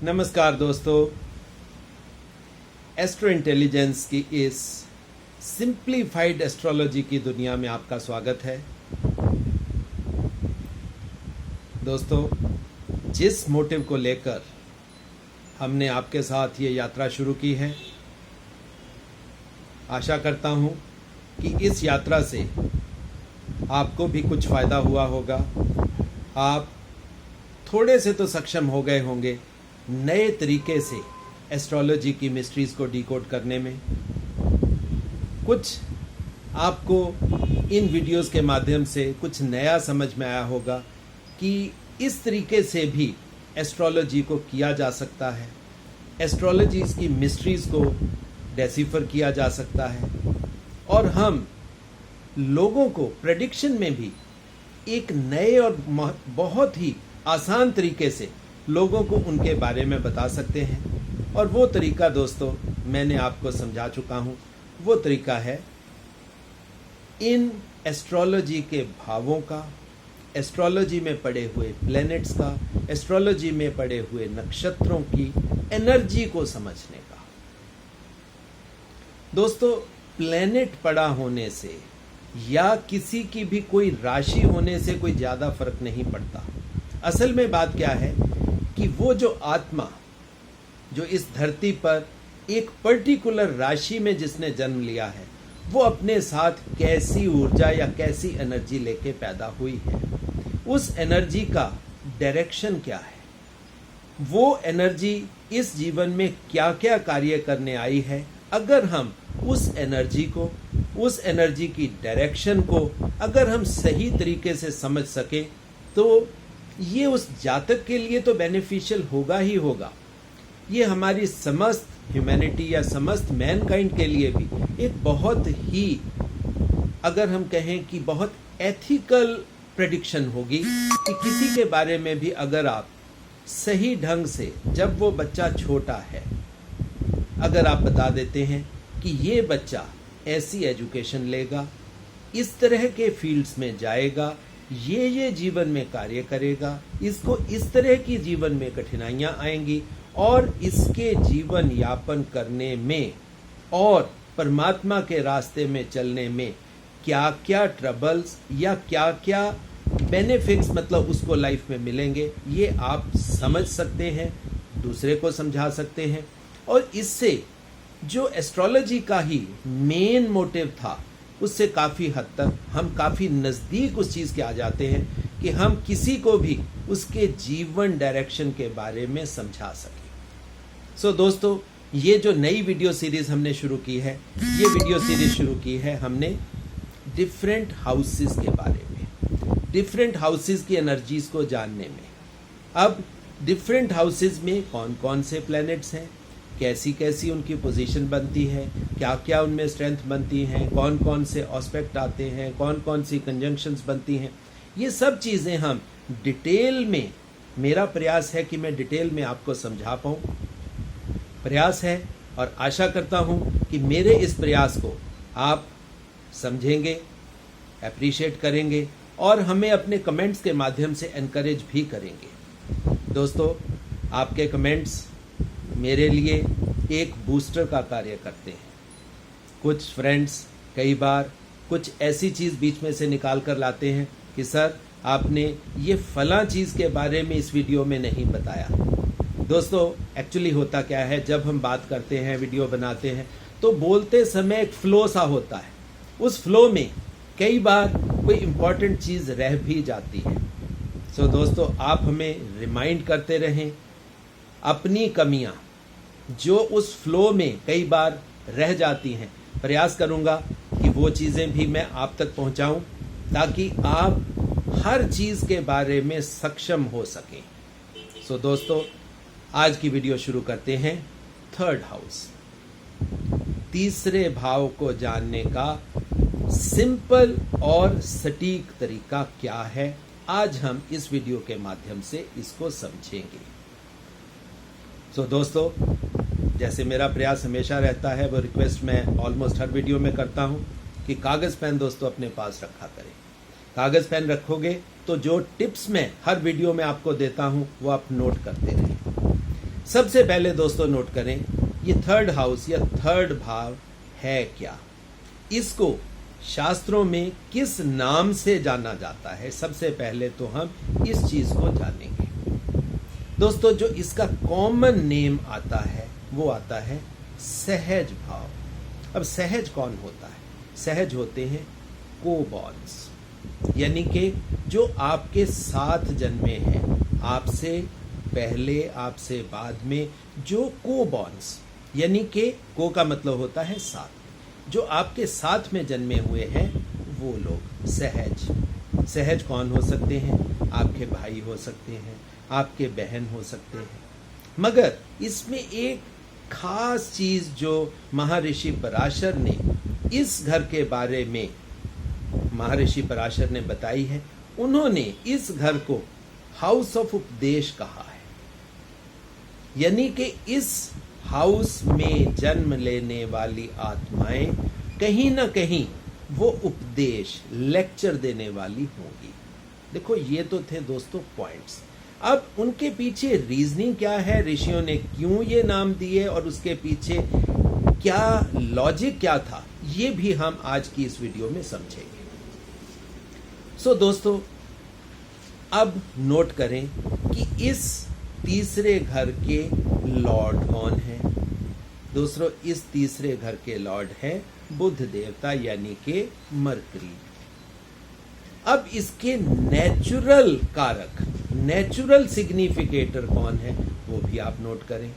नमस्कार दोस्तों, astro intelligence की इस सिंप्लीफाइड एस्ट्रोलॉजी की दुनिया में आपका स्वागत है। दोस्तों, जिस मोटिव को लेकर हमने आपके साथ ये यात्रा शुरू की है, आशा करता हूँ कि इस यात्रा से आपको भी कुछ फ़ायदा हुआ होगा। आप थोड़े से तो सक्षम हो गए होंगे नए तरीके से एस्ट्रोलॉजी की मिस्ट्रीज़ को डिकोड करने में। कुछ आपको इन वीडियोस के माध्यम से कुछ नया समझ में आया होगा कि इस तरीके से भी एस्ट्रोलॉजी को किया जा सकता है, एस्ट्रोलॉजी की मिस्ट्रीज़ को डेसिफर किया जा सकता है और हम लोगों को प्रेडिक्शन में भी एक नए और बहुत ही आसान तरीके से लोगों को उनके बारे में बता सकते हैं। और वो तरीका दोस्तों मैंने आपको समझा चुका हूँ। वो तरीका है इन एस्ट्रोलॉजी के भावों का, एस्ट्रोलॉजी में पड़े हुए प्लैनेट्स का, एस्ट्रोलॉजी में पड़े हुए नक्षत्रों की एनर्जी को समझने का। दोस्तों, प्लैनेट पड़ा होने से या किसी की भी कोई राशि होने से कोई ज़्यादा फर्क नहीं पड़ता। असल में बात क्या है कि वो जो आत्मा जो इस धरती पर एक पर्टिकुलर राशि में जिसने जन्म लिया है, वो अपने साथ कैसी ऊर्जा या कैसी एनर्जी लेके पैदा हुई है, उस एनर्जी का डायरेक्शन क्या है, वो एनर्जी इस जीवन में क्या क्या कार्य करने आई है। अगर हम उस एनर्जी को, उस एनर्जी की डायरेक्शन को अगर हम सही तरीके से समझ सके तो ये उस जातक के लिए तो बेनिफिशियल होगा ही होगा। ये हमारी समस्त ह्यूमैनिटी या समस्त मैनकाइंड के लिए भी एक बहुत ही, अगर हम कहें कि बहुत एथिकल प्रेडिक्शन होगी कि किसी के बारे में भी अगर आप सही ढंग से, जब वो बच्चा छोटा है, अगर आप बता देते हैं कि ये बच्चा ऐसी एजुकेशन लेगा, इस तरह के फील्ड्स में जाएगा, ये जीवन में कार्य करेगा, इसको इस तरह की जीवन में कठिनाइयाँ आएंगी और इसके जीवन यापन करने में और परमात्मा के रास्ते में चलने में क्या क्या ट्रबल्स या क्या क्या बेनिफिट्स मतलब उसको लाइफ में मिलेंगे, ये आप समझ सकते हैं, दूसरे को समझा सकते हैं। और इससे जो एस्ट्रोलॉजी का ही मेन मोटिव था, उससे काफ़ी हद तक हम काफ़ी नज़दीक उस चीज़ के आ जाते हैं कि हम किसी को भी उसके जीवन डायरेक्शन के बारे में समझा सकें। सो दोस्तों, ये जो नई वीडियो सीरीज़ हमने शुरू की है, ये वीडियो सीरीज़ शुरू की है हमने डिफरेंट हाउसेस के बारे में, डिफरेंट हाउसेस की एनर्जीज़ को जानने में। अब डिफरेंट हाउसेस में कौन कौन से प्लैनेट्स हैं, कैसी कैसी उनकी पोजीशन बनती है, क्या क्या उनमें स्ट्रेंथ बनती हैं, कौन कौन से एस्पेक्ट आते हैं, कौन कौन सी कंजंक्शंस बनती हैं, ये सब चीज़ें हम डिटेल में, मेरा प्रयास है कि मैं डिटेल में आपको समझा पाऊँ, प्रयास है। और आशा करता हूँ कि मेरे इस प्रयास को आप समझेंगे, अप्रिशिएट करेंगे और हमें अपने कमेंट्स के माध्यम से एनकरेज भी करेंगे। दोस्तों, आपके कमेंट्स मेरे लिए एक बूस्टर का कार्य करते हैं। कुछ फ्रेंड्स कई बार कुछ ऐसी चीज़ बीच में से निकाल कर लाते हैं कि सर आपने ये फलां चीज़ के बारे में इस वीडियो में नहीं बताया। दोस्तों, एक्चुअली होता क्या है, जब हम बात करते हैं, वीडियो बनाते हैं, तो बोलते समय एक फ्लो सा होता है। उस फ्लो में कई बार कोई इम्पॉर्टेंट चीज़ रह भी जाती है। सो दोस्तों, आप हमें रिमाइंड करते रहें अपनी कमियां जो उस फ्लो में कई बार रह जाती हैं। प्रयास करूंगा कि वो चीज़ें भी मैं आप तक पहुंचाऊं ताकि आप हर चीज़ के बारे में सक्षम हो सकें। सो दोस्तों, आज की वीडियो शुरू करते हैं। थर्ड हाउस, तीसरे भाव को जानने का सिंपल और सटीक तरीका क्या है, आज हम इस वीडियो के माध्यम से इसको समझेंगे। सो दोस्तों, जैसे मेरा प्रयास हमेशा रहता है, वो रिक्वेस्ट मैं ऑलमोस्ट हर वीडियो में करता हूँ कि कागज़ पेन दोस्तों अपने पास रखा करें। कागज़ पेन रखोगे तो जो टिप्स मैं हर वीडियो में आपको देता हूँ वो आप नोट करते रहें। सबसे पहले दोस्तों नोट करें, ये थर्ड हाउस या थर्ड भाव है क्या, इसको शास्त्रों में किस नाम से जाना जाता है। सबसे पहले तो हम इस चीज को जानेंगे दोस्तों। जो इसका कॉमन नेम आता है वो आता है सहज भाव। अब सहज कौन होता है? सहज होते हैं कोबॉर्न्स, यानी कि जो आपके साथ जन्मे हैं, आपसे पहले आपसे बाद में, जो कोबॉर्न्स, यानी कि को का मतलब होता है साथ, जो आपके साथ में जन्मे हुए हैं वो लोग सहज। सहज कौन हो सकते हैं? आपके भाई हो सकते हैं, आपके बहन हो सकते हैं। मगर इसमें एक खास चीज जो महर्षि पराशर ने इस घर के बारे में महर्षि पराशर ने बताई है, उन्होंने इस घर को हाउस ऑफ उपदेश कहा है। यानी कि इस हाउस में जन्म लेने वाली आत्माएं कहीं ना कहीं वो उपदेश, लेक्चर देने वाली होंगी। देखो, ये तो थे दोस्तों पॉइंट्स। अब उनके पीछे रीजनिंग क्या है, ऋषियों ने क्यों ये नाम दिए और उसके पीछे क्या लॉजिक क्या था, ये भी हम आज की इस वीडियो में समझेंगे। सो दोस्तों, अब नोट करें कि इस तीसरे घर के लॉर्ड कौन है। दूसरों, इस तीसरे घर के लॉर्ड हैं बुध देवता, यानी कि मरकरी। अब इसके नेचुरल कारक, नेचुरल सिग्निफिकेटर कौन है वो भी आप नोट करें।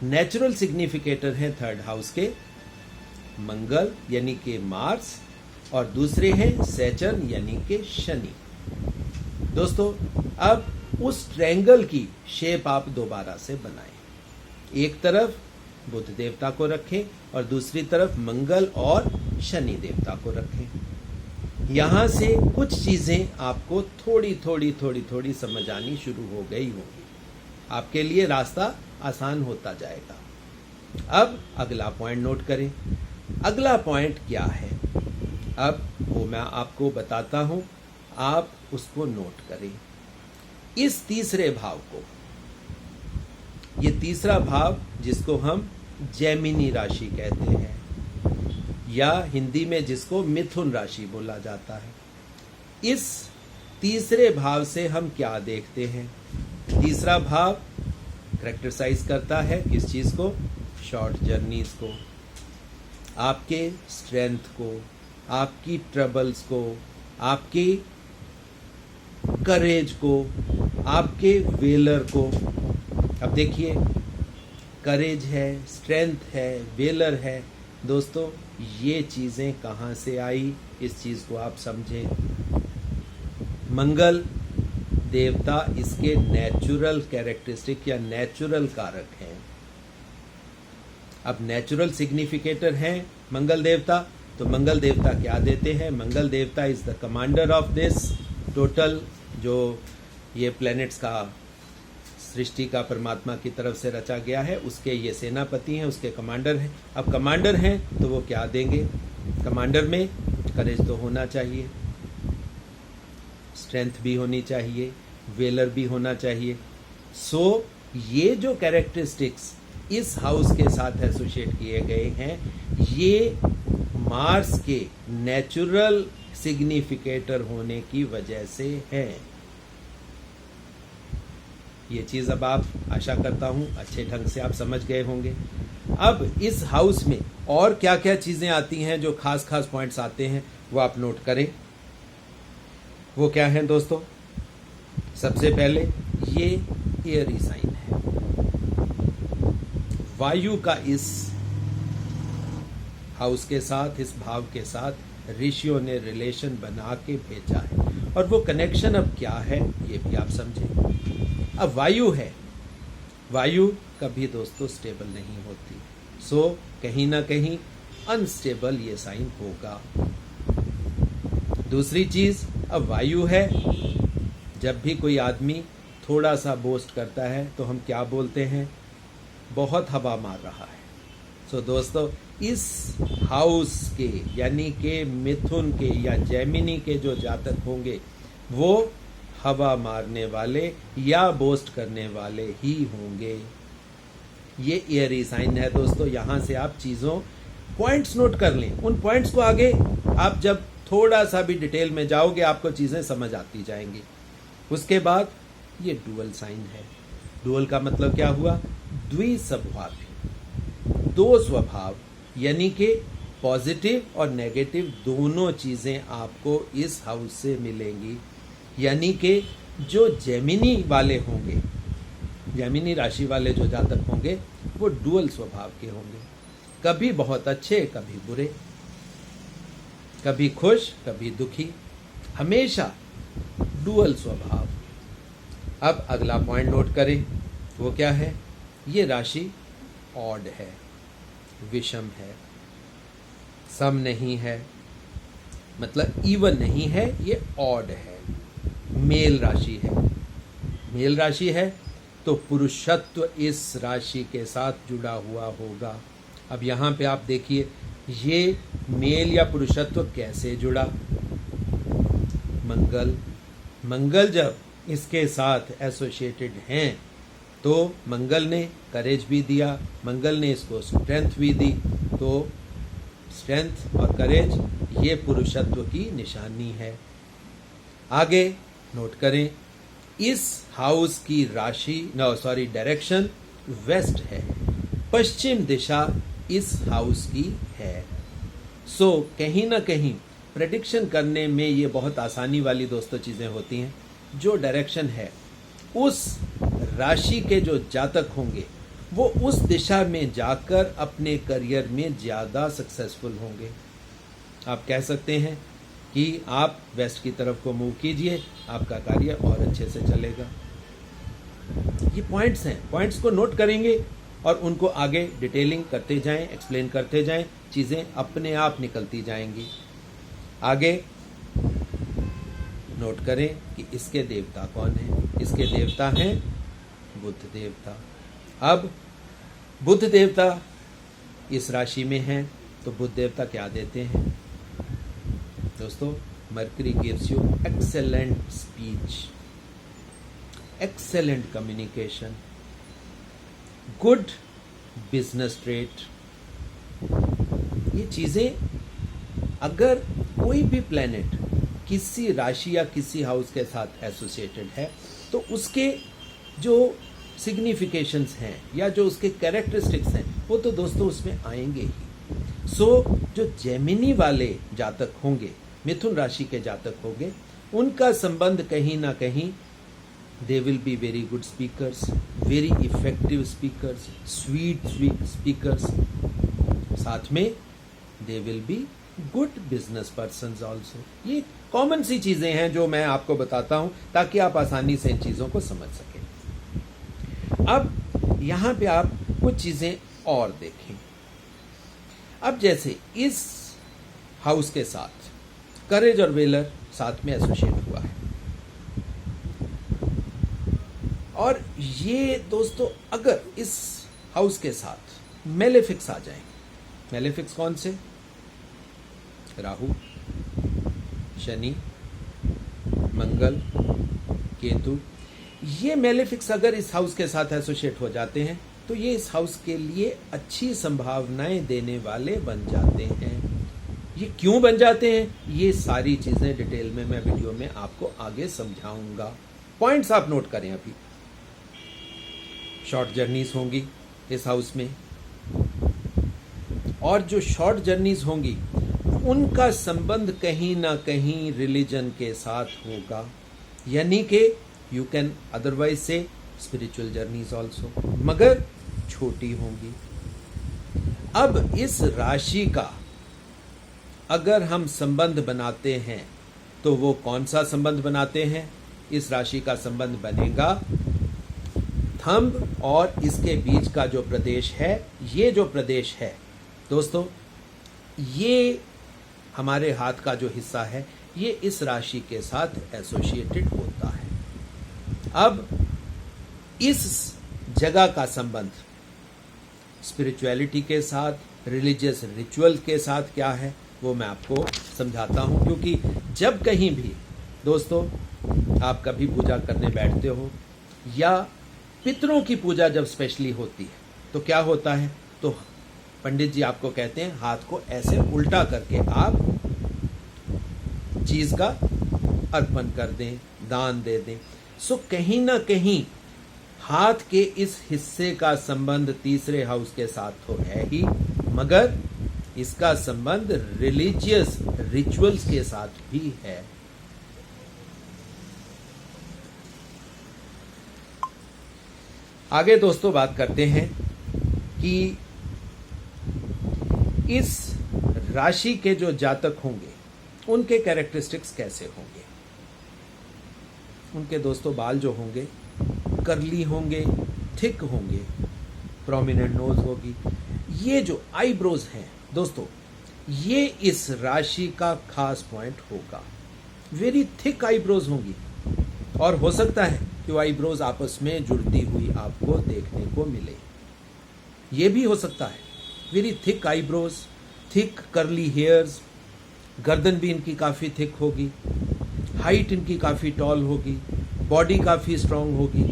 नेचुरल सिग्निफिकेटर है थर्ड हाउस के मंगल यानी कि मार्स, और दूसरे हैं सैटर्न यानी कि शनि। दोस्तों, अब उस ट्रायंगल की शेप आप दोबारा से बनाएं। एक तरफ बुध देवता को रखें और दूसरी तरफ मंगल और शनि देवता को रखें। यहां से कुछ चीजें आपको थोड़ी थोड़ी समझ आनी शुरू हो गई होगी। आपके लिए रास्ता आसान होता जाएगा। अब अगला पॉइंट नोट करें। अगला पॉइंट क्या है, अब वो मैं आपको बताता हूं, आप उसको नोट करें। इस तीसरे भाव को, ये तीसरा भाव जिसको हम जैमिनी राशि कहते हैं या हिंदी में जिसको मिथुन राशि बोला जाता है, इस तीसरे भाव से हम क्या देखते हैं? तीसरा भाव कैरेक्टराइज करता है किस चीज को? शॉर्ट जर्नीज को, आपके स्ट्रेंथ को, आपकी ट्रबल्स को, आपकी करेज को, आपके वेलर को। अब देखिए, करेज है, स्ट्रेंथ है, वेलर है। दोस्तों, ये चीजें कहां से आई, इस चीज को आप समझें। मंगल देवता इसके नेचुरल कैरेक्टरिस्टिक या नेचुरल कारक हैं। अब नेचुरल सिग्निफिकेटर हैं मंगल देवता, तो मंगल देवता क्या देते हैं? मंगल देवता is the commander of this total, जो ये प्लैनेट्स का सृष्टि का परमात्मा की तरफ से रचा गया है, उसके ये सेनापति हैं, उसके कमांडर हैं। अब कमांडर हैं तो वो क्या देंगे? कमांडर में करेज तो होना चाहिए, स्ट्रेंथ भी होनी चाहिए, वेलर भी होना चाहिए। सो ये जो कैरेक्टरिस्टिक्स इस हाउस के साथ एसोसिएट किए गए हैं, ये मार्स के नेचुरल सिग्निफिकेटर होने की वजह से है। ये चीज अब आप, आशा करता हूं, अच्छे ढंग से आप समझ गए होंगे। अब इस हाउस में और क्या क्या चीजें आती हैं, जो खास खास पॉइंट्स आते हैं, वो आप नोट करें। वो क्या है दोस्तों? सबसे पहले ये एयरी साइन है। वायु का इस हाउस के साथ, इस भाव के साथ ऋषियों ने रिलेशन बना के भेजा है, और वो कनेक्शन अब क्या है ये भी आप समझें। अब वायु है, वायु कभी दोस्तों स्टेबल नहीं होती, सो कहीं ना कहीं अनस्टेबल ये साइन होगा। दूसरी चीज, अब वायु है, जब भी कोई आदमी थोड़ा सा बोस्ट करता है तो हम क्या बोलते हैं? बहुत हवा मार रहा है। सो दोस्तों, इस हाउस के यानी के मिथुन के या जैमिनी के जो जातक होंगे, वो हवा मारने वाले या बोस्ट करने वाले ही होंगे। ये एयरी साइन है दोस्तों। यहां से आप चीजों पॉइंट्स नोट कर लें, उन पॉइंट्स को आगे आप जब थोड़ा सा भी डिटेल में जाओगे आपको चीजें समझ आती जाएंगी। उसके बाद ये डुअल साइन है। डुअल का मतलब क्या हुआ? द्विस्वभावी, दो स्वभाव, यानी कि पॉजिटिव और नेगेटिव दोनों चीजें आपको इस हाउस से मिलेंगी। यानी कि जो जेमिनी वाले होंगे, जेमिनी राशि वाले जो जातक होंगे वो डुअल स्वभाव के होंगे, कभी बहुत अच्छे कभी बुरे, कभी खुश कभी दुखी, हमेशा डुअल स्वभाव। अब अगला पॉइंट नोट करें, वो क्या है? ये राशि ऑड है, विषम है, सम नहीं है, मतलब इवन नहीं है, ये ऑड है, मेल राशि है। मेल राशि है तो पुरुषत्व इस राशि के साथ जुड़ा हुआ होगा। अब यहाँ पे आप देखिए ये मेल या पुरुषत्व कैसे जुड़ा? मंगल, मंगल जब इसके साथ एसोसिएटेड हैं तो मंगल ने करेज भी दिया, मंगल ने इसको स्ट्रेंथ भी दी, तो स्ट्रेंथ और करेज ये पुरुषत्व की निशानी है। आगे नोट करें, इस हाउस की राशि डायरेक्शन वेस्ट है, पश्चिम दिशा इस हाउस की है। सो कहीं ना कहीं प्रेडिक्शन करने में ये बहुत आसानी वाली दोस्तों चीजें होती हैं। जो डायरेक्शन है उस राशि के जो जातक होंगे वो उस दिशा में जाकर अपने करियर में ज्यादा सक्सेसफुल होंगे। आप कह सकते हैं कि आप वेस्ट की तरफ को मूव कीजिए, आपका कार्य और अच्छे से चलेगा। ये पॉइंट्स हैं, पॉइंट्स को नोट करेंगे और उनको आगे डिटेलिंग करते जाएं, एक्सप्लेन करते जाएं, चीजें अपने आप निकलती जाएंगी। आगे नोट करें कि इसके देवता कौन है? इसके देवता हैं बुध देवता। अब बुध देवता इस राशि में हैं तो बुध देवता क्या देते हैं दोस्तों? Mercury gives you excellent speech, excellent communication, good business trait. ये चीजें अगर कोई भी प्लेनेट किसी राशि या किसी हाउस के साथ एसोसिएटेड है तो उसके जो सिग्निफिकेशंस हैं या जो उसके कैरेक्टरिस्टिक्स हैं वो तो दोस्तों उसमें आएंगे ही। सो जो जेमिनी वाले जातक होंगे, मिथुन राशि के जातक होंगे, उनका संबंध कहीं ना कहीं they will be very good speakers, very effective speakers, sweet speakers, साथ में they will be good business persons also। ये कॉमन सी चीजें हैं जो मैं आपको बताता हूं ताकि आप आसानी से इन चीजों को समझ सकें। अब यहां पे आप कुछ चीजें और देखें। अब जैसे इस हाउस के साथ करेज और वेलर साथ में एसोसिएट हुआ है, और ये दोस्तों अगर इस हाउस के साथ मेलेफिक्स आ जाएंगे, मेलेफिक्स कौन से? राहु, शनि, मंगल, केतु, ये मेलेफिक्स अगर इस हाउस के साथ एसोसिएट हो जाते हैं तो ये इस हाउस के लिए अच्छी संभावनाएं देने वाले बन जाते हैं। ये क्यों बन जाते हैं? ये सारी चीजें डिटेल में मैं वीडियो में आपको आगे समझाऊंगा। पॉइंट्स आप नोट करें। अभी शॉर्ट जर्नीज होंगी इस हाउस में, और जो शॉर्ट जर्नीज होंगी उनका संबंध कहीं ना कहीं रिलीजन के साथ होगा, यानी कि यू कैन अदरवाइज से स्पिरिचुअल जर्नीज ऑल्सो, मगर छोटी होंगी। अब इस राशि का अगर हम संबंध बनाते हैं तो वो कौन सा संबंध बनाते हैं? इस राशि का संबंध बनेगा थंब और इसके बीच का जो प्रदेश है, ये जो प्रदेश है दोस्तों, ये हमारे हाथ का जो हिस्सा है ये इस राशि के साथ एसोसिएटेड होता है। अब इस जगह का संबंध स्पिरिचुअलिटी के साथ, रिलीजियस रिचुअल के साथ क्या है वो मैं आपको समझाता हूं, क्योंकि जब कहीं भी दोस्तों आप कभी पूजा करने बैठते हो या पितरों की पूजा जब स्पेशली होती है तो क्या होता है, तो पंडित जी आपको कहते हैं हाथ को ऐसे उल्टा करके आप चीज का अर्पण कर दें, दान दे दें। सो कहीं ना कहीं हाथ के इस हिस्से का संबंध तीसरे हाउस के साथ तो है ही, मगर इसका संबंध रिलीजियस रिचुअल्स के साथ भी है। आगे दोस्तों बात करते हैं कि इस राशि के जो जातक होंगे उनके कैरेक्टरिस्टिक्स कैसे होंगे। उनके दोस्तों बाल जो होंगे कर्ली होंगे, थिक होंगे, प्रोमिनेंट नोज होगी। ये जो आईब्रोज हैं दोस्तों, ये इस राशि का खास पॉइंट होगा। वेरी थिक आईब्रोज होंगी और हो सकता है कि वो आईब्रोज आपस में जुड़ती हुई आपको देखने को मिले। ये भी हो सकता है very thick eyebrows, thick curly hairs, गर्दन भी इनकी काफी थिक होगी, हाइट इनकी काफी टॉल होगी, बॉडी काफी स्ट्रांग होगी,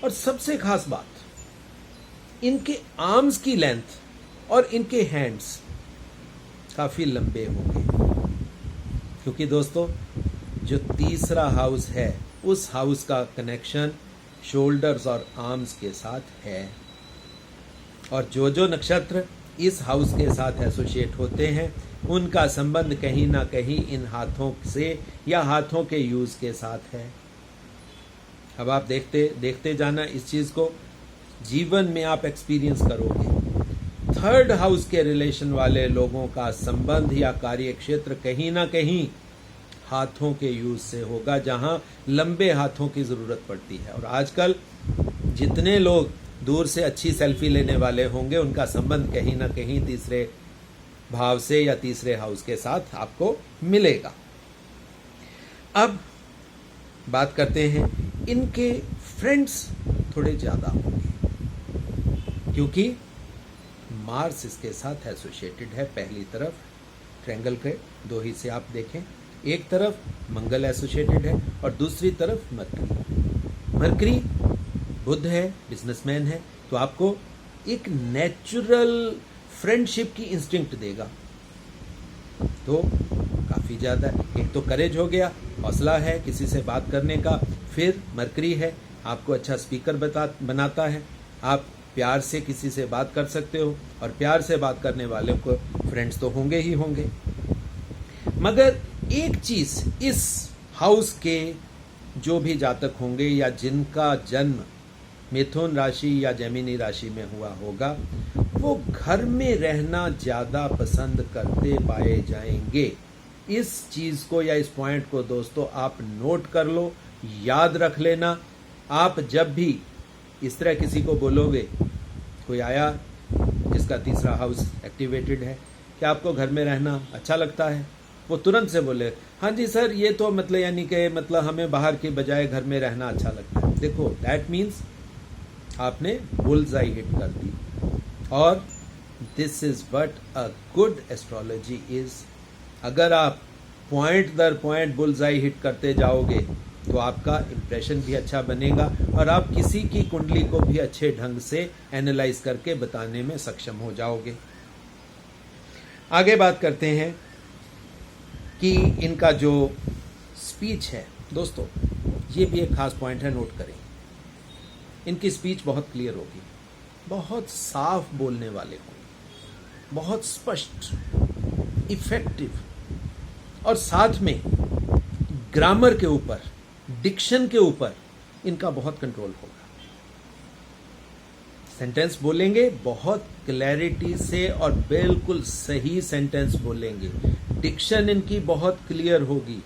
और सबसे खास बात, इनके आर्म्स की लेंथ और इनके हैंड्स काफी लंबे होंगे। क्योंकि दोस्तों जो तीसरा हाउस है उस हाउस का कनेक्शन शोल्डर्स और आर्म्स के साथ है, और जो जो नक्षत्र इस हाउस के साथ एसोसिएट होते हैं उनका संबंध कहीं ना कहीं इन हाथों से या हाथों के यूज के साथ है। अब आप देखते देखते जाना इस चीज को, जीवन में आप एक्सपीरियंस करोगे। थर्ड हाउस के रिलेशन वाले लोगों का संबंध या कार्य क्षेत्र कहीं ना कहीं हाथों के यूज से होगा, जहां लंबे हाथों की जरूरत पड़ती है। और आजकल जितने लोग दूर से अच्छी सेल्फी लेने वाले होंगे उनका संबंध कहीं ना कहीं तीसरे भाव से या तीसरे हाउस के साथ आपको मिलेगा। अब बात करते हैं, इनके फ्रेंड्स थोड़े ज्यादा होंगे क्योंकि मार्स इसके साथ एसोसिएटेड है। पहली तरफ ट्रायंगल के दो हिस्से आप देखें, एक तरफ मंगल एसोसिएटेड है और दूसरी तरफ मरकरी। मरकरी बुध है, बिजनेसमैन है, तो आपको एक नेचुरल फ्रेंडशिप की इंस्टिंक्ट देगा। तो काफी ज्यादा, एक तो करेज हो गया, हौसला है किसी से बात करने का। फिर मरकरी है, आपको अच्छा स्पीकर बनाता है, आप प्यार से किसी से बात कर सकते हो, और प्यार से बात करने वाले को फ्रेंड्स तो होंगे ही होंगे। मगर एक चीज, इस हाउस के जो भी जातक होंगे या जिनका जन्म मिथुन राशि या जेमिनी राशि में हुआ होगा, वो घर में रहना ज्यादा पसंद करते पाए जाएंगे। इस चीज को या इस पॉइंट को दोस्तों आप नोट कर लो, याद रख लेना। आप जब भी इस तरह किसी को बोलोगे, कोई आया जिसका तीसरा हाउस एक्टिवेटेड है, क्या आपको घर में रहना अच्छा लगता है, वो तुरंत से बोले हाँ जी सर, ये तो मतलब यानी कि मतलब हमें बाहर के बजाय घर में रहना अच्छा लगता है। देखो, दैट मीन्स आपने बुल्सआई हिट कर दी। और this is what a good astrology is. अगर आप पॉइंट दर पॉइंट बुल्सआई हिट करते जाओगे तो आपका इंप्रेशन भी अच्छा बनेगा और आप किसी की कुंडली को भी अच्छे ढंग से एनालाइज करके बताने में सक्षम हो जाओगे। आगे बात करते हैं कि इनका जो स्पीच है दोस्तों, ये भी एक खास पॉइंट है, नोट करें। इनकी स्पीच बहुत क्लियर होगी, बहुत साफ बोलने वाले होंगे, बहुत स्पष्ट, इफेक्टिव, और साथ में ग्रामर के ऊपर, डिक्शन के ऊपर इनका बहुत कंट्रोल होगा। सेंटेंस बोलेंगे बहुत क्लैरिटी से और बिल्कुल सही सेंटेंस बोलेंगे। डिक्शन इनकी बहुत क्लियर होगी।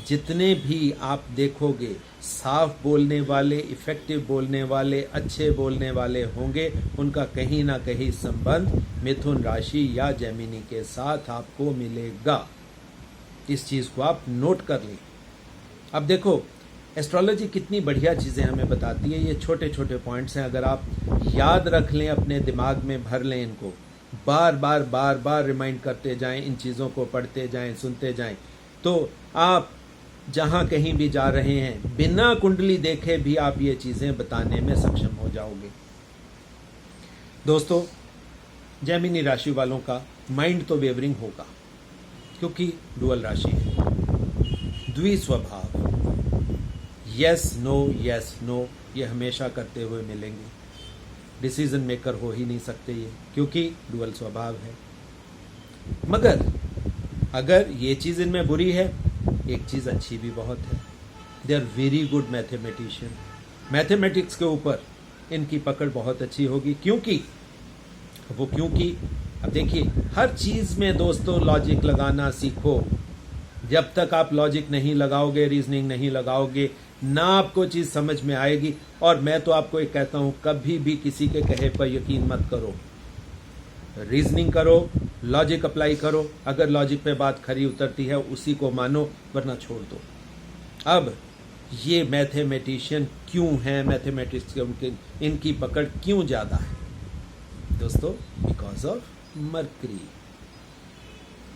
जितने भी आप देखोगे साफ बोलने वाले, इफेक्टिव बोलने वाले, अच्छे बोलने वाले होंगे, उनका कहीं ना कहीं संबंध मिथुन राशि या जेमिनी के साथ आपको मिलेगा। इस चीज को आप नोट कर लें। अब देखो, एस्ट्रोलॉजी कितनी बढ़िया चीजें हमें बताती है। ये छोटे छोटे पॉइंट्स हैं, अगर आप याद रख लें, अपने दिमाग में भर लें, इनको बार बार बार बार रिमाइंड करते जाएं, इन चीजों को पढ़ते जाएं, सुनते जाएं, तो आप जहां कहीं भी जा रहे हैं बिना कुंडली देखे भी आप ये चीजें बताने में सक्षम हो जाओगे। दोस्तों, जेमिनी राशि वालों का माइंड तो वेवरिंग होगा, क्योंकि डुअल राशि है, द्विस्वभाव, यस नो ये हमेशा करते हुए मिलेंगे। डिसीजन मेकर हो ही नहीं सकते ये, क्योंकि डुअल स्वभाव है। मगर अगर ये चीज इनमें बुरी है, एक चीज अच्छी भी बहुत है, they are very good mathematician. Mathematics के ऊपर इनकी पकड़ बहुत अच्छी होगी, क्योंकि अब देखिए, हर चीज में दोस्तों लॉजिक लगाना सीखो। जब तक आप लॉजिक नहीं लगाओगे, रीजनिंग नहीं लगाओगे, ना आपको चीज समझ में आएगी। और मैं तो आपको एक कहता हूं, कभी भी किसी के कहे पर यकीन मत करो, रीजनिंग करो, लॉजिक अप्लाई करो। अगर लॉजिक पे बात खरी उतरती है उसी को मानो, वरना छोड़ दो। अब ये मैथमेटिशियन क्यों हैं, मैथमेटिक्स के इनकी पकड़ क्यों ज्यादा है दोस्तों? Because of mercury.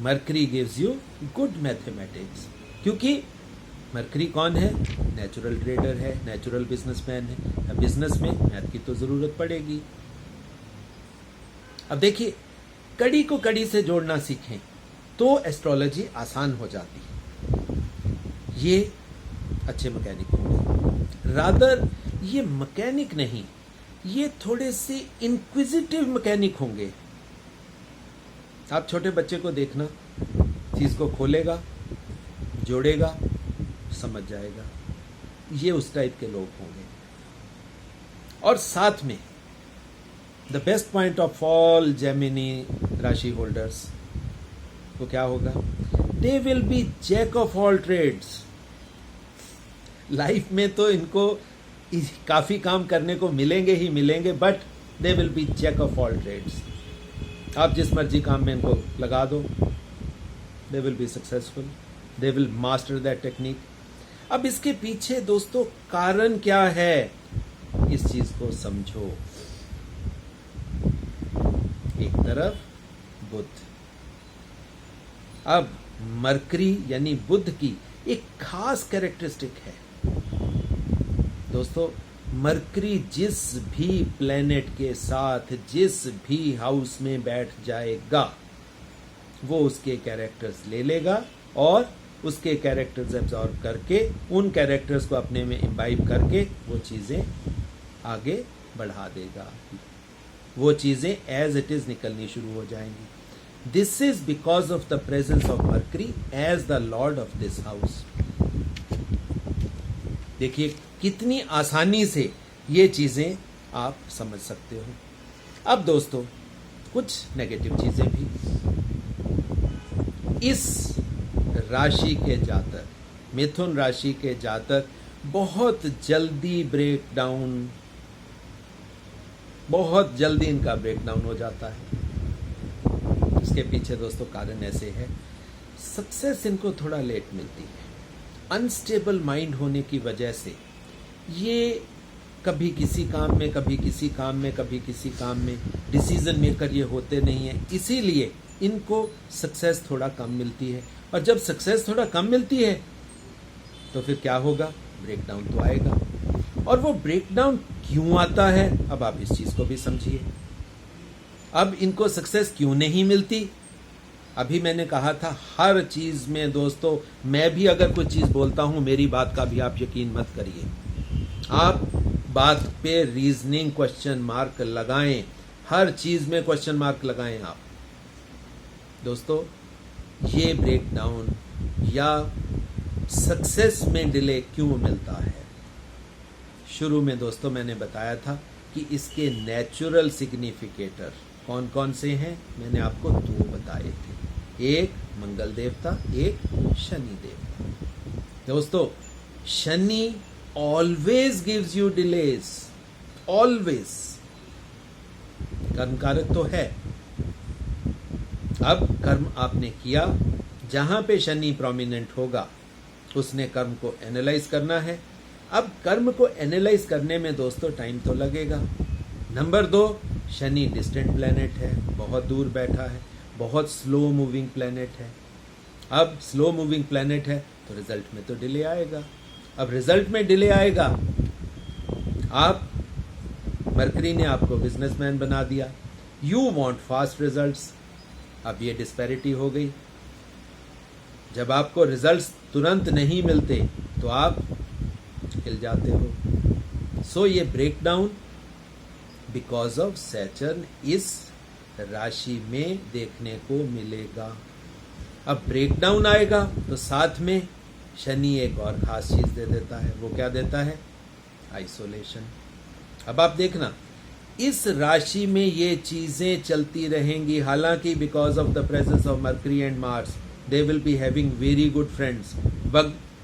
Mercury gives you good mathematics. क्योंकि मरकरी कौन है? नेचुरल ट्रेडर है, नेचुरल बिजनेसमैन है। अब बिजनेस में मैथ की तो जरूरत पड़ेगी। अब देखिए, कड़ी को कड़ी से जोड़ना सीखें तो एस्ट्रोलॉजी आसान हो जाती है। ये अच्छे मैकेनिक होंगे। रादर ये मैकेनिक नहीं, ये थोड़े से इंक्विजिटिव मैकेनिक होंगे। आप छोटे बच्चे को देखना, चीज को खोलेगा, जोड़ेगा, समझ जाएगा। ये उस टाइप के लोग होंगे। और साथ में the best point of all Gemini राशि होल्डर्स को क्या होगा? They will be jack of all trades. Life में तो इनको काफी काम करने को मिलेंगे ही मिलेंगे, but they will be jack of all trades. आप जिस मर्जी काम में इनको लगा दो, they will be successful, they will master that technique. अब इसके पीछे दोस्तों कारण क्या है, इस चीज को समझो। एक तरफ बुध, अब मरकरी यानी बुध की एक खास कैरेक्टरिस्टिक है दोस्तों। मरकरी जिस भी प्लेनेट के साथ जिस भी हाउस में बैठ जाएगा, वो उसके कैरेक्टर्स ले लेगा और उसके कैरेक्टर्स एब्जॉर्ब करके, उन कैरेक्टर्स को अपने में इम्बाइब करके वो चीजें आगे बढ़ा देगा। वो चीजें एज इट इज निकलनी शुरू हो जाएंगी। This is because of the presence of Mercury as the lord of this house. देखिए कितनी आसानी से ये चीजें आप समझ सकते हो। अब दोस्तों कुछ नेगेटिव चीजें भी। इस राशि के जातक, मिथुन राशि के जातक बहुत जल्दी इनका ब्रेकडाउन हो जाता है। इसके पीछे दोस्तों कारण ऐसे है, सक्सेस इनको थोड़ा लेट मिलती है। अनस्टेबल माइंड होने की वजह से ये कभी किसी काम में, कभी किसी काम में, कभी किसी काम में डिसीजन मेकर ये होते नहीं है। इसीलिए इनको सक्सेस थोड़ा कम मिलती है। और जब सक्सेस थोड़ा कम मिलती है तो फिर क्या होगा? ब्रेकडाउन तो आएगा। और वो ब्रेकडाउन क्यों आता है, अब आप इस चीज को भी समझिए। अब इनको सक्सेस क्यों नहीं मिलती? अभी मैंने कहा था हर चीज में दोस्तों, मैं भी अगर कोई चीज बोलता हूं, मेरी बात का भी आप यकीन मत करिए। आप बात पे रीजनिंग क्वेश्चन मार्क लगाएं, हर चीज में क्वेश्चन मार्क लगाएं आप दोस्तों। ये ब्रेकडाउन या सक्सेस में डिले क्यों मिलता है? शुरू में दोस्तों मैंने बताया था कि इसके नेचुरल सिग्निफिकेटर कौन कौन से हैं। मैंने आपको दो बताए थे, एक मंगल देवता, एक शनि देवता। दोस्तों Shani always gives you delays, always. कर्म कारक तो है। अब कर्म आपने किया, जहां पे शनि प्रोमिनेंट होगा उसने कर्म को एनालाइज करना है। अब कर्म को एनालाइज करने में दोस्तों टाइम तो लगेगा। नंबर 2, शनि डिस्टेंट प्लैनेट है, बहुत दूर बैठा है, बहुत स्लो मूविंग प्लैनेट है। अब स्लो मूविंग प्लैनेट है तो रिजल्ट में तो डिले आएगा। अब रिजल्ट में डिले आएगा, आप मरकरी ने आपको बिजनेसमैन बना दिया। You want fast results. अब ये डिस्पैरिटी हो गई। जब आपको रिजल्ट्स तुरंत नहीं मिलते तो आप हिल जाते हो। सो ये ब्रेकडाउन बिकॉज ऑफ सैटर्न इस राशि में देखने को मिलेगा। अब ब्रेकडाउन आएगा तो साथ में शनि एक और खास चीज दे देता है। वो क्या देता है? आइसोलेशन। अब आप देखना, इस राशि में ये चीजें चलती रहेंगी। हालांकि because of the presence of mercury and Mars they will be having very good friends,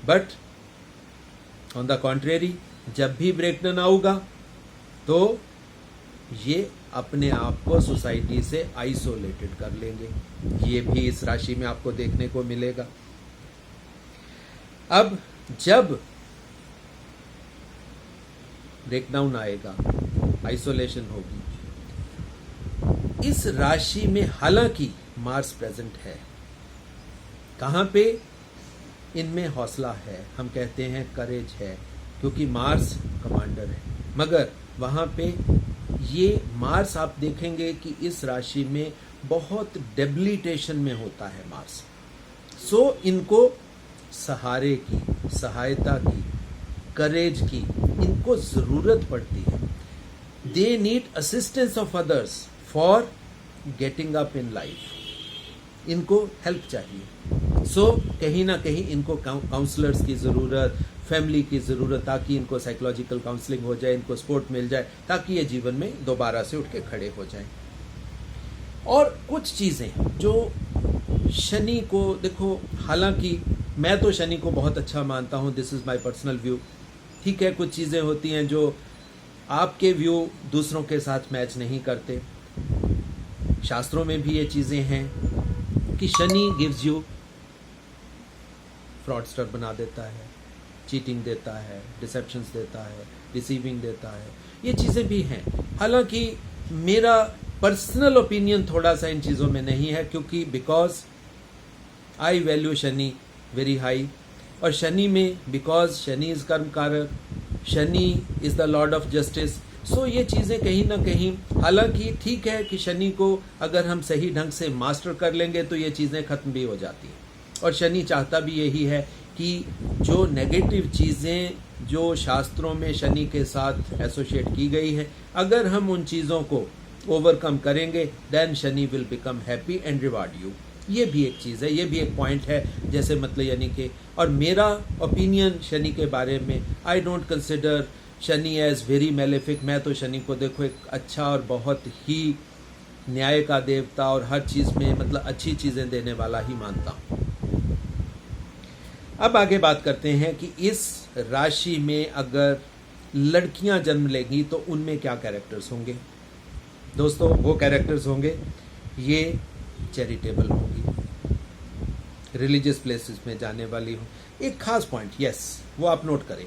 but on the contrary जब भी ब्रेकडाउन आऊगा तो ये अपने आप को सोसाइटी से आइसोलेटेड कर लेंगे। ये भी इस राशि में आपको देखने को मिलेगा। अब जब ब्रेकडाउन आएगा, आइसोलेशन होगी, इस राशि में हालांकि मार्स प्रेजेंट है। कहां पे? इनमें हौसला है, हम कहते हैं करेज है, क्योंकि मार्स कमांडर है। मगर वहां पे ये मार्स आप देखेंगे कि इस राशि में बहुत डेबिलिटेशन में होता है मार्स। सो इनको सहारे की, सहायता की, करेज की इनको जरूरत पड़ती है। They need assistance of others for getting up in life. इनको हेल्प चाहिए। सो कहीं ना कहीं इनको काउंसलर्स की जरूरत, फैमिली की जरूरत, ताकि इनको साइकोलॉजिकल काउंसलिंग हो जाए, इनको सपोर्ट मिल जाए, ताकि ये जीवन में दोबारा से उठ के खड़े हो जाएं। और कुछ चीजें जो शनि को देखो, हालांकि मैं तो शनि को बहुत अच्छा मानता हूं, this is my personal view. ठीक है, कुछ चीजें होती हैं जो आपके व्यू दूसरों के साथ मैच नहीं करते। शास्त्रों में भी ये चीजें हैं कि शनि गिव्स यू, फ्रॉडस्टर बना देता है, चीटिंग देता है, डिसेप्शंस देता है, डिसीविंग देता है, ये चीजें भी हैं। हालांकि मेरा पर्सनल ओपिनियन थोड़ा सा इन चीजों में नहीं है, क्योंकि because I value Shani very high. और शनि में because Shani is karma karaka, Shani is the lord of justice. So ये चीजें कहीं ना कहीं, हालांकि ठीक है कि शनि को अगर हम सही ढंग से मास्टर कर लेंगे तो ये चीजें खत्म भी हो जाती हैं। और शनि चाहता भी यही है कि जो नेगेटिव चीजें जो शास्त्रों में शनि के साथ एसोसिएट की गई है, अगर हम उन चीजों को ओवरकम करेंगे then Shani will become happy and reward you. ये भी एक चीज है, ये भी एक पॉइंट है। जैसे मतलब यानी कि, और मेरा ओपिनियन शनि के बारे में, I don't consider Shani as very malefic. मैं तो शनि को देखो एक अच्छा और बहुत ही न्याय का देवता और हर चीज में मतलब अच्छी चीजें देने वाला ही मानता हूं। अब आगे बात करते हैं कि इस राशि में अगर लड़कियां जन्म लेंगी तो उनमें क्या कैरेक्टर्स होंगे। दोस्तों वो कैरेक्टर्स होंगे, ये चैरिटेबल होगी, रिलीजियस प्लेसेस में जाने वाली हो। एक खास पॉइंट, यस, वो आप नोट करें,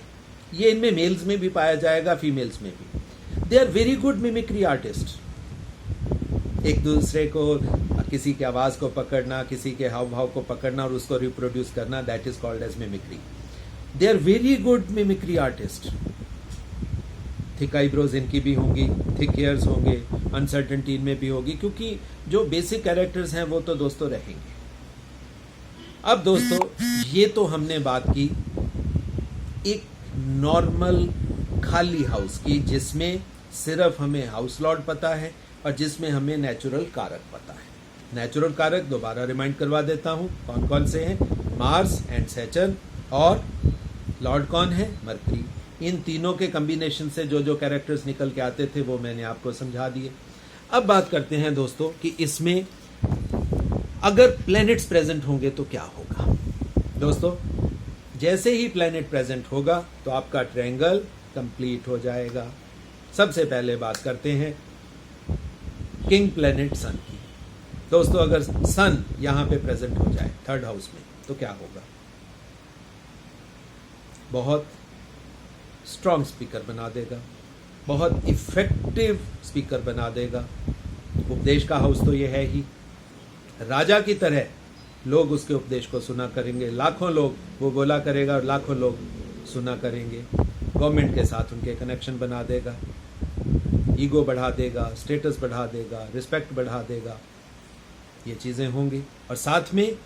ये इनमें मेल्स में भी पाया जाएगा, फीमेल्स में भी। They are very good mimicry artist. एक दूसरे को, किसी की आवाज को पकड़ना, किसी के हाव भाव को पकड़ना और उसको रिप्रोड्यूस करना, that is called as mimicry. They are very good mimicry artist. Thick eyebrows इनकी भी होंगी, थिक हेयर्स होंगे, अनसर्टेनिटी इनमें भी होगी, क्योंकि जो बेसिक कैरेक्टर्स हैं वो तो दोस्तों रहेंगे। अब दोस्तों ये तो हमने बात की एक नॉर्मल खाली हाउस की, जिसमें सिर्फ हमें हाउस लॉर्ड पता है और जिसमें हमें नेचुरल कारक पता है। नेचुरल कारक दोबारा रिमाइंड करवा देता हूं, कौन कौन से हैं? मार्स एंड सैटर्न, और लॉर्ड कौन है? मरकरी। इन तीनों के कॉम्बिनेशन से जो जो कैरेक्टर्स निकल के आते थे वो मैंने आपको समझा दिए। अब बात करते हैं दोस्तों कि इसमें अगर प्लैनेट्स प्रेजेंट होंगे तो क्या होगा। दोस्तों जैसे ही प्लैनेट प्रेजेंट होगा तो आपका ट्रायंगल कंप्लीट हो जाएगा। सबसे पहले बात करते हैं किंग प्लैनेट सन की। दोस्तों अगर सन यहां पे प्रेजेंट हो जाए थर्ड हाउस में तो क्या होगा? बहुत स्ट्रॉन्ग स्पीकर बना देगा, बहुत इफेक्टिव स्पीकर बना देगा। उपदेश का हाउस तो ये है ही, राजा की तरह लोग उसके उपदेश को सुना करेंगे। लाखों लोग वो बोला करेगा और लाखों लोग सुना करेंगे। गवर्नमेंट के साथ उनके कनेक्शन बना देगा। ईगो बढ़ा देगा, स्टेटस बढ़ा देगा, रिस्पेक्ट बढ़ा देगा, ये चीज़ें होंगी। और साथ में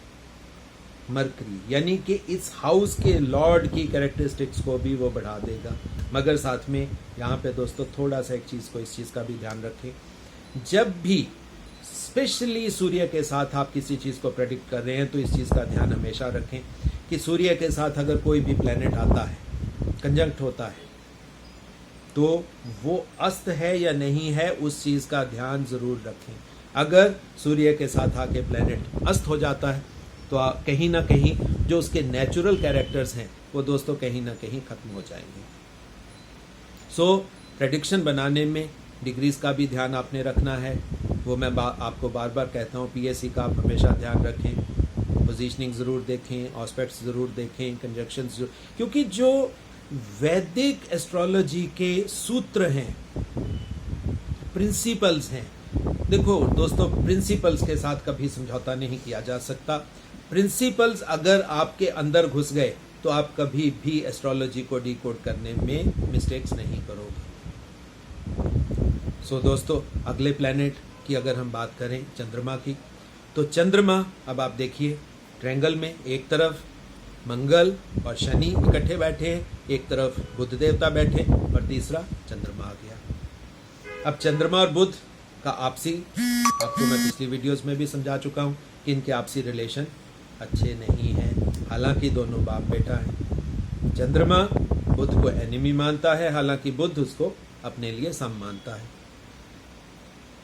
मरकरी यानी कि इस हाउस के लॉर्ड की कैरेक्टरिस्टिक्स को भी वो बढ़ा देगा। मगर साथ में यहाँ पे दोस्तों थोड़ा सा एक चीज़ को, इस चीज़ का भी ध्यान रखें, जब भी स्पेशली सूर्य के साथ आप किसी चीज़ को प्रेडिक्ट कर रहे हैं तो इस चीज़ का ध्यान हमेशा रखें कि सूर्य के साथ अगर कोई भी प्लेनेट आता है, कंजंक्ट होता है, तो वो अस्त है या नहीं है, उस चीज़ का ध्यान ज़रूर रखें। अगर सूर्य के साथ आके प्लेनेट अस्त हो जाता है तो कहीं ना कहीं जो उसके नेचुरल कैरेक्टर्स हैं वो दोस्तों कहीं ना कहीं ख़त्म हो जाएंगे। सो प्रेडिक्शन बनाने में डिग्रीज का भी ध्यान आपने रखना है। वो मैं आपको बार बार कहता हूँ, पीएससी का आप हमेशा ध्यान रखें, पोजीशनिंग ज़रूर देखें, ऑस्पेक्ट्स ज़रूर देखें, कंजक्शंस ज़रूर, क्योंकि जो वैदिक एस्ट्रोलॉजी के सूत्र हैं, प्रिंसिपल्स हैं, देखो दोस्तों प्रिंसिपल्स के साथ कभी समझौता नहीं किया जा सकता। प्रिंसिपल्स अगर आपके अंदर घुस गए तो आप कभी भी एस्ट्रोलॉजी को डिकोड करने में मिस्टेक्स नहीं करोगे। सो दोस्तों अगले प्लैनेट की अगर हम बात करें चंद्रमा की, तो चंद्रमा अब आप देखिए ट्रायंगल में एक तरफ मंगल और शनि इकट्ठे बैठे हैं, एक तरफ बुध देवता बैठे और तीसरा चंद्रमा आ गया। अब चंद्रमा और बुध का आपसी, आपको मैं पिछली वीडियोस में भी समझा चुका हूँ कि इनके आपसी रिलेशन अच्छे नहीं हैं, हालांकि दोनों बाप बेटा हैं। चंद्रमा बुध को एनिमी मानता है, हालांकि बुध उसको अपने लिए सम मानता है।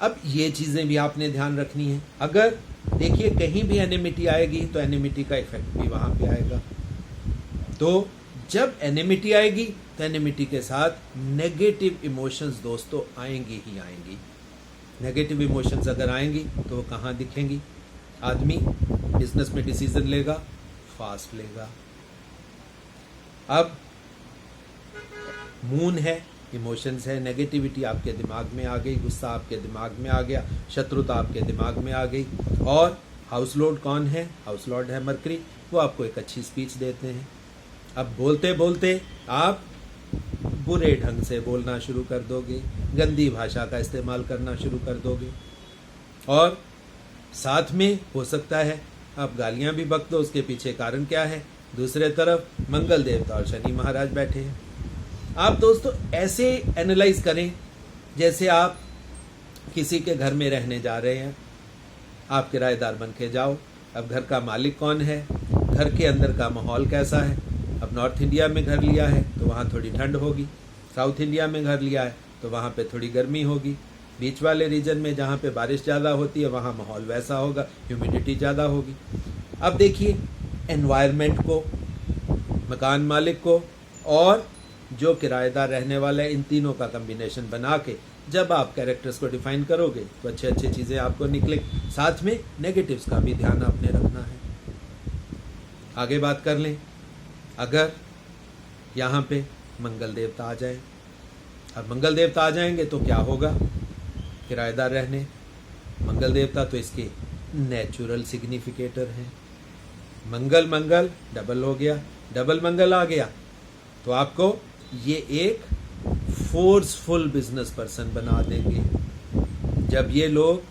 अब ये चीज़ें भी आपने ध्यान रखनी है। अगर देखिए कहीं भी एनिमिटी आएगी तो एनिमिटी का इफेक्ट भी वहाँ पे आएगा। तो जब एनिमिटी आएगी तो एनिमिटी के साथ नेगेटिव इमोशंस दोस्तों आएंगी ही आएंगी। नेगेटिव इमोशंस अगर आएंगी तो वो कहाँ दिखेंगी? आदमी बिजनेस में डिसीजन लेगा, फास्ट लेगा। अब मून है, इमोशंस है, नेगेटिविटी आपके दिमाग में आ गई, गुस्सा आपके दिमाग में आ गया, शत्रुता आपके दिमाग में आ गई। और हाउस लॉर्ड कौन है? हाउस लॉर्ड है मरकरी। वो आपको एक अच्छी स्पीच देते हैं। अब बोलते बोलते आप बुरे ढंग से बोलना शुरू कर दोगे, गंदी भाषा का इस्तेमाल करना शुरू कर दोगे, और साथ में हो सकता है आप गालियां भी बक दो। उसके पीछे कारण क्या है? दूसरे तरफ मंगल देवता और शनि महाराज बैठे हैं। आप दोस्तों ऐसे एनालाइज करें जैसे आप किसी के घर में रहने जा रहे हैं, आप किराएदार बन के जाओ। अब घर का मालिक कौन है, घर के अंदर का माहौल कैसा है। अब नॉर्थ इंडिया में घर लिया है तो वहाँ थोड़ी ठंड होगी, साउथ इंडिया में घर लिया है तो वहाँ पे थोड़ी गर्मी होगी, बीच वाले रीजन में जहाँ पे बारिश ज़्यादा होती है वहाँ माहौल वैसा होगा, ह्यूमिडिटी ज़्यादा होगी। अब देखिए एनवायरनमेंट को, मकान मालिक को और जो किराएदार रहने वाला है, इन तीनों का कम्बिनेशन बना के जब आप कैरेक्टर्स को डिफाइन करोगे तो अच्छे अच्छे चीज़ें आपको निकले। साथ में नेगेटिव्स का भी ध्यान आपने रखना है। आगे बात कर लें, अगर यहाँ पे मंगल देवता आ जाए, अब मंगल देवता आ जाएंगे तो क्या होगा? किराएदार रहने, मंगल देवता तो इसके नेचुरल सिग्निफिकेटर हैं। मंगल मंगल डबल हो गया, डबल मंगल आ गया तो आपको ये एक फोर्सफुल बिजनेस पर्सन बना देंगे। जब ये लोग,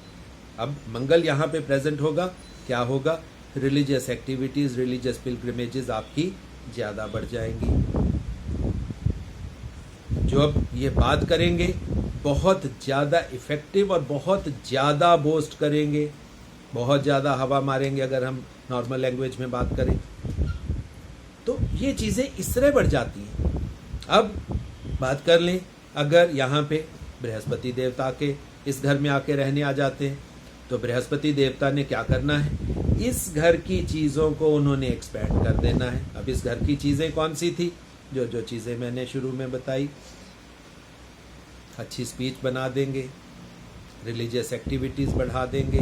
अब मंगल यहाँ पे प्रेजेंट होगा, क्या होगा? रिलीजियस एक्टिविटीज, रिलीजियस पिलग्रिमेजेस आपकी ज़्यादा बढ़ जाएंगी। जो अब ये बात करेंगे बहुत ज़्यादा इफ़ेक्टिव और बहुत ज़्यादा बोस्ट करेंगे, बहुत ज़्यादा हवा मारेंगे। अगर हम नॉर्मल लैंग्वेज में बात करें तो ये चीज़ें इस तरह बढ़ जाती हैं। अब बात कर लें, अगर यहाँ पे बृहस्पति देवता के इस घर में आके रहने आ जाते हैं तो बृहस्पति देवता ने क्या करना है? इस घर की चीज़ों को उन्होंने एक्सपैंड कर देना है। अब इस घर की चीज़ें कौन सी थी? जो जो चीज़ें मैंने शुरू में बताई। अच्छी स्पीच बना देंगे, रिलीजियस एक्टिविटीज़ बढ़ा देंगे।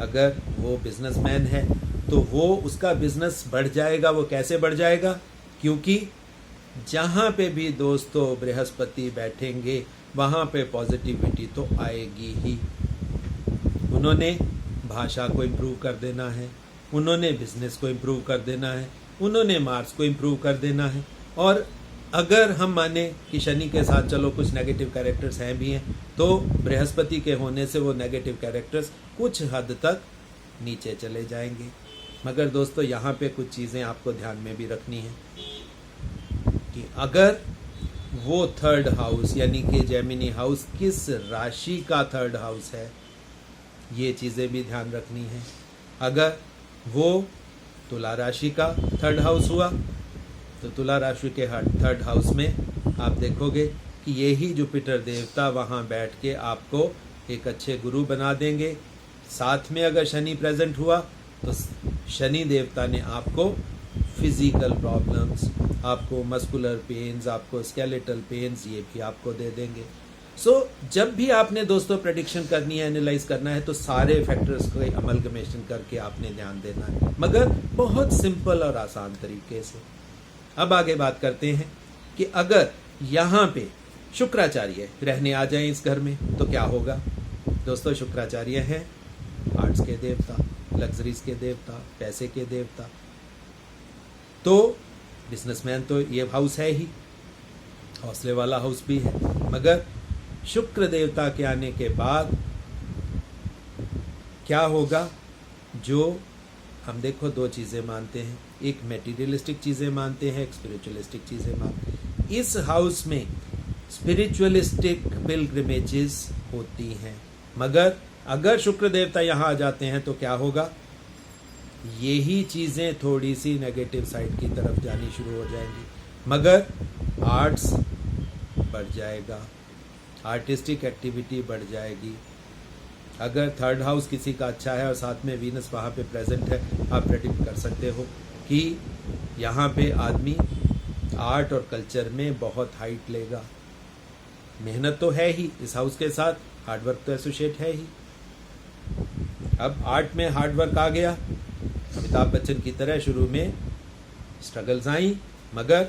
अगर वो बिजनेसमैन है तो वो उसका बिजनेस बढ़ जाएगा। वो कैसे बढ़ जाएगा? क्योंकि जहाँ पे भी दोस्तों बृहस्पति बैठेंगे वहाँ पे पॉजिटिविटी तो आएगी ही। उन्होंने भाषा को इम्प्रूव कर देना है, उन्होंने बिजनेस को इम्प्रूव कर देना है, उन्होंने मार्क्स को इम्प्रूव कर देना है। और अगर हम माने कि शनि के साथ चलो कुछ नेगेटिव कैरेक्टर्स हैं भी हैं, तो बृहस्पति के होने से वो नेगेटिव कैरेक्टर्स कुछ हद तक नीचे चले जाएंगे। मगर दोस्तों यहाँ पे कुछ चीज़ें आपको ध्यान में भी रखनी है कि अगर वो थर्ड हाउस यानी कि जेमिनी हाउस किस राशि का थर्ड हाउस है, ये चीज़ें भी ध्यान रखनी है। अगर वो तुला राशि का थर्ड हाउस हुआ तो तुला राशि के थर्ड हाउस में आप देखोगे कि यही जुपिटर देवता वहाँ बैठ के आपको एक अच्छे गुरु बना देंगे। साथ में अगर शनि प्रेजेंट हुआ तो शनि देवता ने आपको फिजिकल प्रॉब्लम्स, आपको मस्कुलर पेन्स, आपको स्केलेटल पेन्स ये भी आपको दे देंगे। जब भी आपने दोस्तों प्रेडिक्शन करनी है, एनालाइज करना है, तो सारे फैक्टर्स को अमलगमेशन करके आपने ध्यान देना है, मगर बहुत सिंपल और आसान तरीके से। अब आगे बात करते हैं कि अगर यहाँ पे शुक्राचार्य रहने आ जाए इस घर में तो क्या होगा। दोस्तों शुक्राचार्य हैं आर्ट्स के देवता, लग्जरीज के देवता, पैसे के देवता, तो बिजनेसमैन तो ये हाउस है ही, हौसले वाला हाउस भी है। मगर शुक्र देवता के आने के बाद क्या होगा, जो हम देखो दो चीज़ें मानते हैं, एक मेटीरियलिस्टिक चीज़ें मानते हैं, एक स्पिरिचुअलिस्टिक चीज़ें मानते हैं। इस हाउस में स्पिरिचुअलिस्टिक पिलग्रिमेजेस होती हैं, मगर अगर शुक्र देवता यहाँ आ जाते हैं तो क्या होगा, यही चीज़ें थोड़ी सी नेगेटिव साइड की तरफ जानी शुरू हो जाएंगी। मगर आर्ट्स बढ़ जाएगा, आर्टिस्टिक एक्टिविटी बढ़ जाएगी। अगर थर्ड हाउस किसी का अच्छा है और साथ में वीनस वहाँ पे प्रेजेंट है, आप प्रेडिक्ट कर सकते हो कि यहाँ पे आदमी आर्ट और कल्चर में बहुत हाइट लेगा। मेहनत तो है ही, इस हाउस के साथ हार्डवर्क तो एसोसिएट है ही। अब आर्ट में हार्डवर्क आ गया, अमिताभ बच्चन की तरह शुरू में स्ट्रगल्स आई, मगर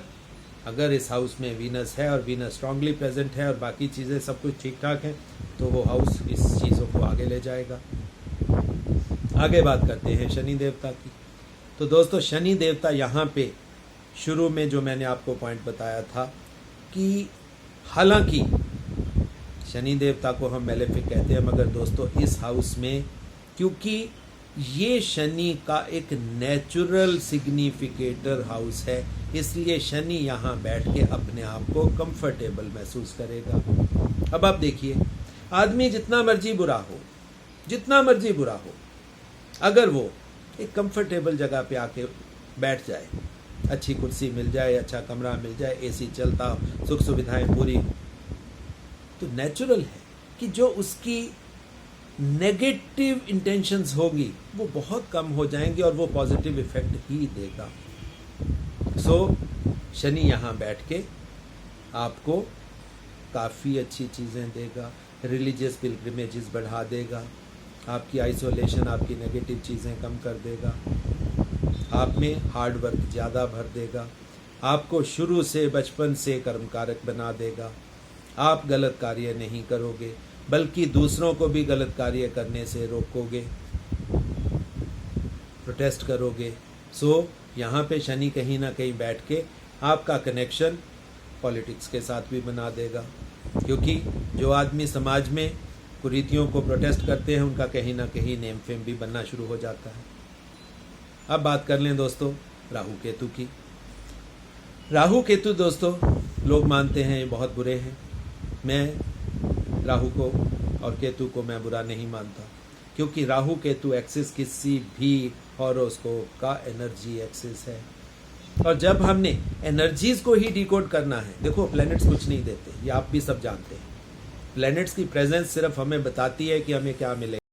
अगर इस हाउस में वीनस है और वीनस स्ट्रांगली प्रेजेंट है और बाकी चीज़ें सब कुछ ठीक ठाक है, तो वो हाउस इस चीज़ों को आगे ले जाएगा। आगे बात करते हैं शनि देवता की। तो दोस्तों शनि देवता यहाँ पे शुरू में जो मैंने आपको पॉइंट बताया था कि हालांकि शनि देवता को हम मेलेफिक कहते हैं, मगर दोस्तों इस हाउस में क्योंकि ये शनि का एक नेचुरल सिग्निफिकेटर हाउस है, इसलिए शनि यहाँ बैठ के अपने आप को कंफर्टेबल महसूस करेगा। अब आप देखिए, आदमी जितना मर्जी बुरा हो, अगर वो एक कंफर्टेबल जगह पे आके बैठ जाए, अच्छी कुर्सी मिल जाए, अच्छा कमरा मिल जाए, एसी चलता हो, सुख सुविधाएं पूरी, तो नेचुरल है कि जो उसकी नेगेटिव इंटेंशंस होगी वो बहुत कम हो जाएंगी और वो पॉजिटिव इफेक्ट ही देगा। शनि यहाँ बैठ के आपको काफ़ी अच्छी चीज़ें देगा, रिलीजियस पिलग्रिमेजेस बढ़ा देगा, आपकी आइसोलेशन, आपकी नेगेटिव चीज़ें कम कर देगा, आप में हार्ड वर्क ज़्यादा भर देगा, आपको शुरू से बचपन से कर्मकारक बना देगा। आप गलत कार्य नहीं करोगे, बल्कि दूसरों को भी गलत कार्य करने से रोकोगे, प्रोटेस्ट करोगे। यहाँ पे शनि कहीं ना कहीं बैठ के आपका कनेक्शन पॉलिटिक्स के साथ भी बना देगा, क्योंकि जो आदमी समाज में कुरीतियों को प्रोटेस्ट करते हैं उनका कहीं ना कहीं नेम फेम भी बनना शुरू हो जाता है। अब बात कर लें दोस्तों राहु केतु की। राहु केतु दोस्तों लोग मानते हैं ये बहुत बुरे हैं। मैं राहु को और केतु को मैं बुरा नहीं मानता, क्योंकि राहु केतु एक्सिस किसी भी हॉरोस्कोप का एनर्जी एक्सिस है, और जब हमने एनर्जीज को ही डिकोड करना है, देखो प्लैनेट्स कुछ नहीं देते, ये आप भी सब जानते हैं। प्लैनेट्स की प्रेजेंस सिर्फ हमें बताती है कि हमें क्या मिलेगा।